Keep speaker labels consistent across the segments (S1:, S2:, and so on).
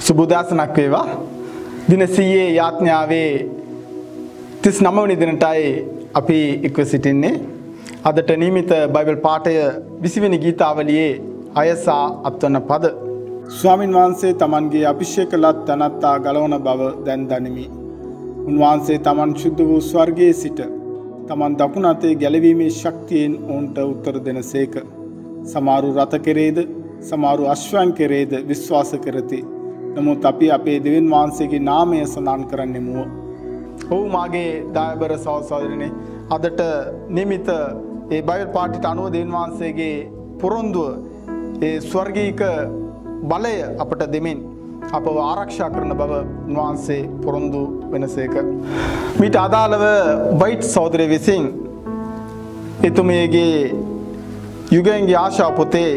S1: සුබෝදෑසනක් වේවා. දින 100 යාඥාවේ 39 වෙනි දිනටයි අපි එක්ව සිටින්නේ. අදට නියමිත බයිබල් පාඨය 20 වෙනි ගීතාවලියේ අයසා අත්වන පද. ස්වාමින් වහන්සේ තමන්ගේ අභිෂේක ලත් තනත්තා ගලවන බව දැන් දනිමි. උන්වහන්සේ තමන් සුද්ධ වූ ස්වර්ගයේ සිට තමන් දකුණු අතේ ගැලවීමේ ශක්තියෙන් ඔවුන්ට උත්තර දෙනසේක. සමහරු රත කෙරේද සමහරු අශ්වයන් කෙරේද විශ්වාස කරති. නමුත් අපි අපේ දෙවියන් වහන්සේගේ නාමය සඳහන් කරන්නෙමු. ඔව් මාගේ දායබර සහෝදරයනි, අදට නිමිත ඒ බයිබල් පාඨයට අනුව දෙවියන් වහන්සේගේ පොරොන්දුව ඒ ස්වර්ගීක බලය අපට දෙමින් අපව ආරක්ෂා කරන බව උන්වහන්සේ පොරොන්දු වෙනසේක. මීට අදාළව වයිට් සහෝදරය විසින් එතුමියගේ යුගයන්ගේ ආශා පොතේ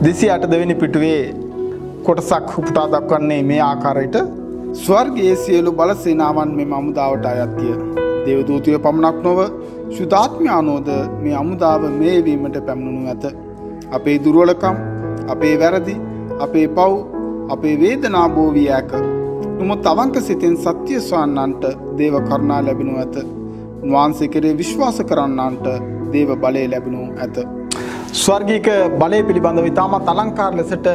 S1: 208 වෙනි පිටුවේ කොටසක් උපුටා දක්වන්නේ මේ ආකාරයට: ස්වර්ගයේ සියලු බල සේනාවන් මෙම හමුදාවට අයත්ය. දේවදූතයෝ පමණක් නොව ශුද්ධාත්මයානෝද මේ හමුදාව මේවීමට පැමිණුණු ඇත. අපේ දුර්වලකම්, අපේ වැරදි, අපේ පව්, අපේ වේදනා බෝ වී ඇක. නමුත් අවංක සිතින් සත්‍ය සොයන්නන්ට දේව කරුණා ලැබෙනු ඇත. උන්වහන්සේ කෙරේ විශ්වාස කරන්නන්ට දේව බලය ලැබෙනු ඇත. ස්වර්ගීක බලය පිළිබඳව ඉතාමත් අලංකාර ලෙසට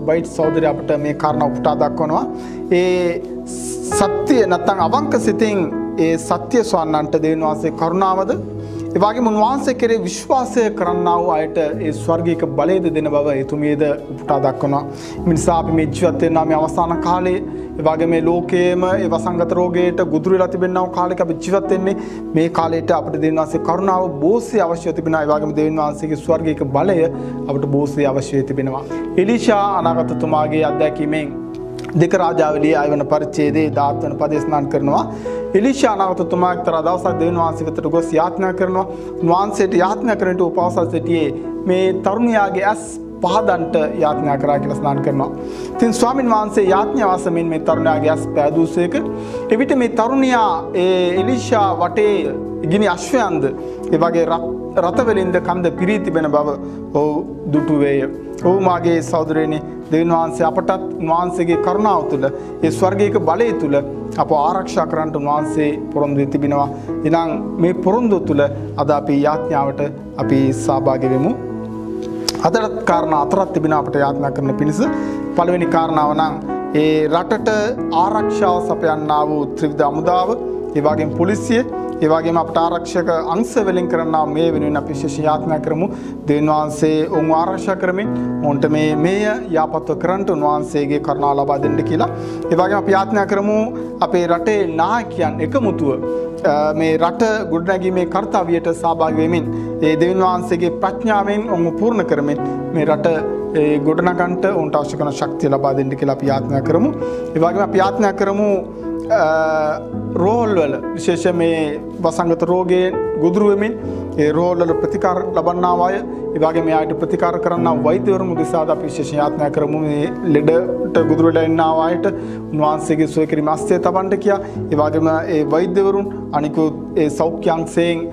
S1: වයිට් සහෝදරය අපට මේ කාරණා උපුටා දක්වනවා. ඒ සත්‍ය නැත්නම් අවංක සිතින් ඒ සත්‍ය සොයන්නන්ට දෙවියන් වහන්සේ කරුණාවද, ඒ වගේම උන්වහන්සේ කෙරේ විශ්වාසය කරන්නා වූ අයට ඒ ස්වර්ගීක බලයද දෙන බව එතුමියද උපුටා දක්වනවා. මේ නිසා අපි මේ ජීවත් වෙනා මේ අවසාන කාලයේ, ඒ වගේ මේ ලෝකයේම ඒ වසංගත රෝගයට ගුදුරු වෙලා තිබෙනා වූ කාලයක අපි ජීවත් වෙන්නේ. මේ කාලයට අපිට දෙවියන් වහන්සේ කරුණාව බොහෝසේ අවශ්‍ය තිබෙනවා. ඒ වගේම දෙවියන් වහන්සේගේ ස්වර්ගීක බලය අපිට බොහෝසේ අවශ්‍ය තිබෙනවා. එලීෂා අනාගතතුමාගේ අත්දැකීමෙන් දෙක රාජාවලියේ 6 වන පරිච්ඡේදයේ 17 වන පදේ ස්නාන කරනවා. එලීෂා අනාගතතුමා එක්තරා දවසක් දෙවියන් වහන්සේ වෙතට ගොස් යාඥා කරනවා. උන්වහන්සේට යාඥා කරන්නට උපවාස සිටියේ මේ තරුණයාගේ ඇස් පහදන්ට යාඥා කරා කියලා ස්නාන කරනවා. ඉතින් ස්වාමින් වහන්සේ යාඥා වසමින් මේ තරුණයාගේ ඇස් පෑදූසේක. එවිට මේ තරුණයා එලීෂා වටේ ගිනි අශ්වයන්ද ඒ වගේ රත වලින්ද කන්ද පිරී තිබෙන බව ඔහු දුටු වේය. ඔව් මාගේ සහෝදරයනි, දෙවියන් වහන්සේ අපටත් උන්වහන්සේගේ කරුණාව තුළ ඒ ස්වර්ගීක බලය තුළ අප ආරක්ෂා කරන්නට උන්වහන්සේ පොරොන්දු වී තිබෙනවා. එනම් මේ පොරොන්දුව තුළ අද අපි යාඥාවට අපි සහභාගී වෙමු. අදට කාරණා හතරක් තිබෙනවා අපට යාඥා කරන්න පිණිස. පළවෙනි කාරණාව නම් ඒ රටට ආරක්ෂාව සපයන්නා වූ ත්‍රිවිධ හමුදාව, ඒ වගේම පොලිසිය, ඒ වගේම අපට ආරක්ෂක අංශ වලින් කරනා මේ වෙනුවෙන් අපි විශේෂ යාඥා කරමු. දෙවියන් වහන්සේ ඔවුන් ආරක්ෂා කරමින් ඔවුන්ට මේ යාපත්ව කරන්නට උන්වහන්සේගේ කරුණාව ලබා දෙන්න කියලා. ඒ වගේම අපි යාඥා කරමු අපේ රටේ නායකයන් එකමුතුව මේ රට ගොඩනැගීමේ කර්තව්‍යයට සහභාගී වෙමින් ඒ දෙවියන් වහන්සේගේ ප්‍රඥාවෙන් ඔවුන් පූර්ණ කරමින් මේ රට ගොඩනගන්නට ඔවුන්ට අවශ්‍ය කරන ශක්තිය ලබා දෙන්න කියලා අපි යාඥා කරමු. ඒ වගේම අපි යාඥා කරමු රෝහල් වල විශේෂයෙන් මේ වසංගත රෝගයෙන් ගොදුරු වෙමින් ඒ රෝහල් වල ප්‍රතිකාර ලබන්නා අය, ඒ වගේම ආයත ප්‍රතිකාර කරන්නා වෛද්‍යවරුන් උදෙසාද අපි විශේෂ යාඥා කරමු. මේ ලෙඩට ගොදුරු වෙලා ඉන්නා අයට උන්වහන්සේගේ සුවය කිරීම අස්තේ තබන්න කියා. ඒ වගේම ඒ වෛද්‍යවරුන් අනිකුත් ඒ සෞඛ්‍ය අංශයෙන්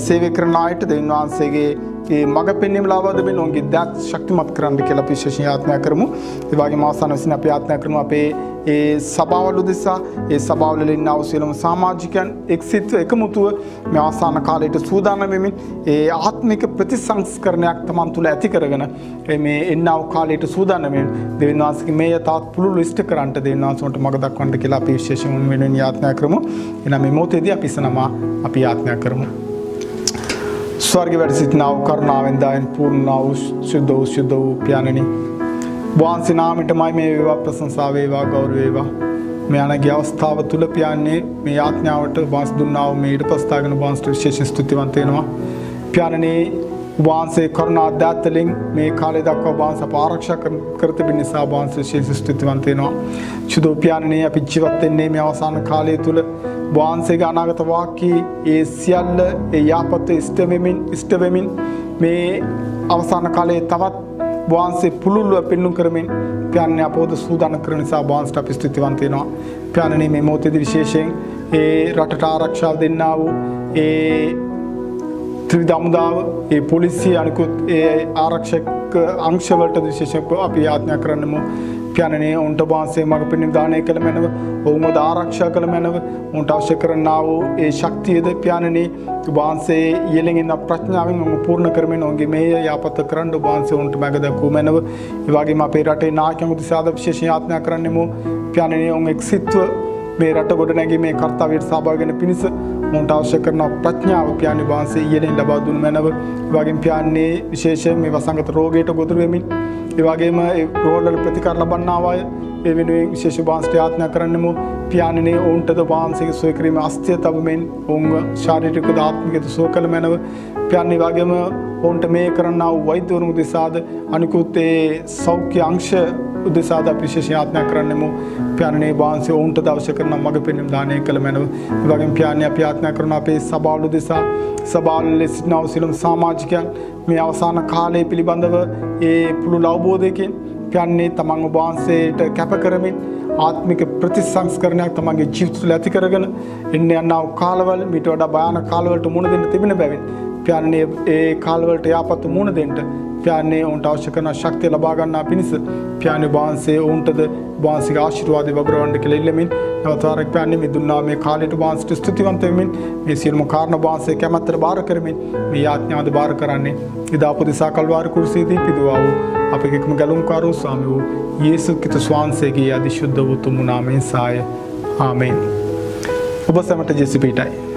S1: සේවය කරන අයට දෙවියන් වහන්සේගේ ඒ මඟ පෙන්වීම ලබා දෙමින් ඔවුන්ගේ දත් ශක්තිමත් කරන්න කියලා අපි විශේෂ යාඥා කරමු. ඒ වගේම අවසාන වශයෙන් අපි යාඥා කරමු අපේ ඒ සභාවල උදෙසා ඒ සභාවල ඉන්නා වූ සියලුම සමාජිකයන් එක්සිත්ව එකමුතුව මේ අවසාන කාලයට සූදානම් වෙමින් ඒ ආත්මික ප්‍රතිසංස්කරණයක් තමන් තුළ ඇති කරගෙන මේ එන්නා වූ කාලයට සූදානම් වෙමින් දෙවියන් වහන්සේගේ මේ තාත් පුළුල් ඉෂ්ට කරන්නට දෙවියන් වහන්සේට මඟ දක්වන්නට කියලා අපි විශේෂයෙන් වෙනුවෙන් යාඥා කරමු. එනම් මේ මොහොතේදී අපි සනම අපි යාඥා කරමු. ස්වර්ගයේ වැඩ සිටිනා වූ කරුණාවෙන් දායන් පූර්ණ වූ සුද්ධ වූ පියාණනි, වහන්සේ නාමයටමයි මේ වේවා, ප්‍රශංසා වේවා, ගෞරව වේවා. මේ අනගිය අවස්ථාව තුළ පියාණනේ මේ යාඥාවට වහන්සේ දුන්නා වූ මේ ඊටපස්තාගෙන වහන්සේට විශේෂ ස්තුතිවන්ත වෙනවා. පියාණනේ වහන්සේ කරුණා දාතලින් මේ කාලේ දක්වා වහන්සේ ආරක්ෂා කර තිබෙන නිසා වහන්සේ විශේෂ ස්තුතිවන්ත වෙනවා. සුදෝ පියාණනේ අපි ජීවත් වෙන්නේ මේ අවසාන කාලය තුළ වහන්සේගේ අනාගත වාක්‍ය ඒ සියල්ල ඒ යාපත ඉෂ්ට වෙමින් මේ අවසාන කාලයේ තවත් වහන්සේ පුළුල්ව පෙන්වු කරමින් පියාණනේ අපෝද සූදානම් කරන නිසා වහන්සේට අපි ස්තුතිවන්ත වෙනවා. පියාණනේ මේ මොහොතේදී විශේෂයෙන් ඒ රටට ආරක්ෂාව දෙන්නා වූ ඒ ත්‍රිවිධ හමුදාව, ඒ පොලිසිය අනිකුත් ඒ ආරක්ෂක අංශවලට විශේෂයෙන් අපි යාඥා කරන්නමු. පියාණනේ උන්ට වහන්සේ මඟ පෙන්වීම දානය කළ මැනව ඔවුන්ව ආරක්ෂා කළ මැනව උන්ට අවශ්‍ය කරන්නා වූ ඒ ශක්තියද පියාණනේ වහන්සේ යෙලෙන් එන ප්‍රඥාවෙන් ඔවුන් පූර්ණ කරමින් ඔවුන්ගේ මේ යාපත කරන්න වහන්සේ උන්ට මඟ දක්වූ මැනව ඒ වගේම අපේ රටේ නායකයන් උදෙසාද විශේෂ යාඥා කරන්නෙමු පියාණනේ ඔවුන් එක්සිත්ව මේ රට ගොඩ නැගීමේ කර්තව්‍යයට සහභාගී වෙන පිණිස උන්ට අවශ්‍ය කරන ප්‍රඥාව පියාණේ වහන්සේ යෙලෙන් ලබා දුන් මැනව ඒ වගේම පියාණනේ විශේෂයෙන් මේ වසංගත රෝගයට ගොදුරු වෙමින් ඒ වගේම ඒ රෝගවල ප්‍රතිකාර ලබන්නා අය ඒ වෙනුවෙන් විශේෂ වාස්තු යාඥා කරන්නෙමු පියාණනේ ඔවුන්ටද වහන්සේගේ සුව කිරීමේ අස්තිය තබමින් ඔවුන්ව ශාරීරික ආත්මික සුව කළ මැනව පියාණනේ වගේම ඔවුන්ට මේ කරන්නා වූ වෛද්‍යවරුන් උදෙසාද අනිකුත් ඒ සෞඛ්‍ය අංශ උදෙසාද විශේෂ යාඥා කරන්නෙමු පියාණනේ වහන්සේ ඔවුන්ටද අවශ්‍ය කරන මඟ පෙන්වීම දානය කළ මැනව ඒ වගේම පියාණනේ අපි යාඥා කරන අපේ සභාවල උදෙසා සභාවල සිටිනා සියලුම සමාජිකයන් මේ අවසාන කාලය පිළිබඳව ඒ පුළුල් අවබෝධයකින් පියාණනේ තමන් වහන්සේට කැප කරමින් ආත්මික ප්‍රතිසංස්කරණයක් තමන්ගේ ජීවිත තුළ ඇති කරගෙන එන්න යනා කාලවල මීට වඩා භයානක කාලවලට මුහුණ දෙන්න තිබෙන බැවින් පියාණනේ ඒ කාලවලට යාපත් මුහුණ දෙන්න පියාණනේ උන්ට අවශ්‍ය කරන ශක්තිය ලබා ගන්නා පිණිස පියාණේ වහන්සේ උන්ටද වහන්සේගේ ආශිර්වාදය වගරවන්න කියලා ඉල්ලමින් නවතාරක් පියාණනේ මේ දුන්නා මේ කාලයට වහන්සේට ස්තුතිවන්ත වෙමින් මේ සියලුම කාරණා වහන්සේ කැමැත්තට බාර කරමින් මේ යාඥාද බාර කරන්නේ ඉදා පොදිසා කල්වාරි කුරුසියේදී පිදුවා වූ අපේ එකම ගලුම්කාරෝ ස්වාමී වූ යේසුස් ක්‍රිස්තුස් වහන්සේගේ අධිශුද්ධ වූ තුමු නාමයෙන් සාය ආමේන්. ඔබ සැමට ජේසු පිටයි.